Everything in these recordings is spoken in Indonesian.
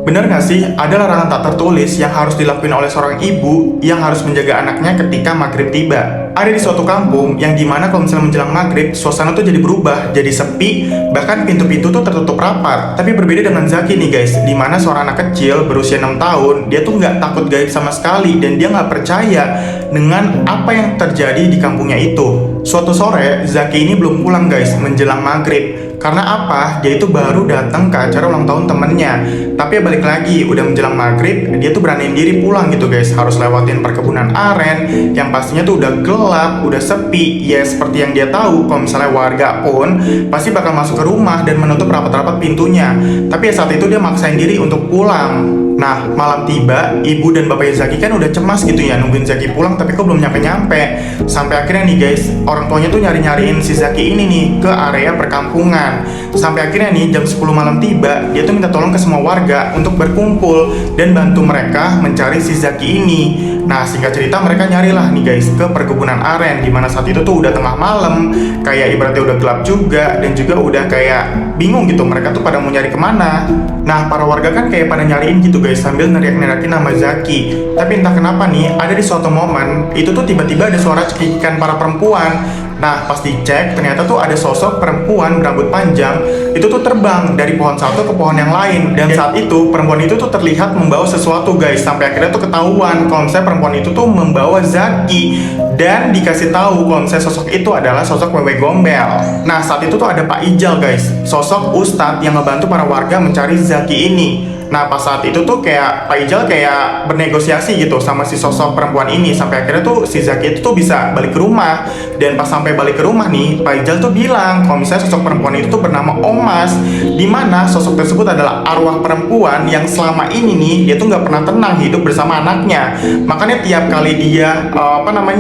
Bener nggak sih, ada larangan tak tertulis yang harus dilakuin oleh seorang ibu yang harus menjaga anaknya ketika maghrib tiba. Ada di suatu kampung yang dimana kalau misalnya menjelang maghrib, suasana tuh jadi berubah, jadi sepi, bahkan pintu-pintu tuh tertutup rapat. Tapi berbeda dengan Zaki nih guys, dimana seorang anak kecil berusia 6 tahun, dia tuh nggak takut gaib sama sekali, dan dia nggak percaya dengan apa yang terjadi di kampungnya itu. Suatu sore, Zaki ini belum pulang guys, menjelang maghrib. Karena apa? Dia itu baru datang ke acara ulang tahun temennya. Tapi ya balik lagi, udah menjelang maghrib, dia tuh beraniin diri pulang gitu guys. Harus lewatin perkebunan aren, yang pastinya tuh udah gelap, udah sepi. Ya seperti yang dia tahu, kalau misalnya warga pun pasti bakal masuk ke rumah dan menutup rapat-rapat pintunya. Tapi ya saat itu dia maksain diri untuk pulang. Nah, malam tiba, ibu dan bapaknya Zaki kan udah cemas gitu ya, nungguin Zaki pulang tapi kok belum nyampe-nyampe. Sampai akhirnya nih guys, orang tuanya tuh nyari-nyariin si Zaki ini nih ke area perkampungan. Sampai akhirnya nih jam 10 malam tiba, dia tuh minta tolong ke semua warga untuk berkumpul dan bantu mereka mencari si Zaki ini. Nah, singkat cerita mereka nyarilah nih guys ke perkebunan aren, dimana saat itu tuh udah tengah malam, kayak ibaratnya udah gelap juga, dan juga udah kayak bingung gitu mereka tuh pada mau nyari kemana. Nah, para warga kan kayak pada nyariin gitu guys, sambil neriak-neriakin nama Zaki. Tapi entah kenapa nih, ada di suatu momen, itu tuh tiba-tiba ada suara cekikikan para perempuan. Nah, pas dicek, ternyata tuh ada sosok perempuan berambut panjang, itu tuh terbang dari pohon satu ke pohon yang lain. Dan saat itu, perempuan itu tuh terlihat membawa sesuatu guys, sampai akhirnya tuh ketahuan kalau misalnya perempuan itu tuh membawa Zaki. Dan dikasih tahu kalau misalnya sosok itu adalah sosok Wewe Gombel. Nah, saat itu tuh ada Pak Ijal guys, sosok ustadz yang ngebantu para warga mencari Zaki ini. Nah, pas saat itu tuh kayak Pak Ijal kayak bernegosiasi gitu sama si sosok perempuan ini, sampai akhirnya tuh si Zaki itu tuh bisa balik ke rumah. Dan pas sampai balik ke rumah nih, Pak Ijal tuh bilang kalau misalnya sosok perempuan itu tuh bernama Omas, dimana sosok tersebut adalah arwah perempuan yang selama ini nih dia tuh nggak pernah tenang hidup bersama anaknya. Makanya tiap kali dia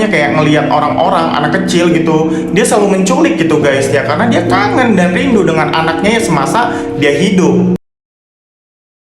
kayak ngelihat orang-orang, anak kecil gitu, dia selalu menculik gitu guys ya, karena dia kangen dan rindu dengan anaknya yang semasa dia hidup.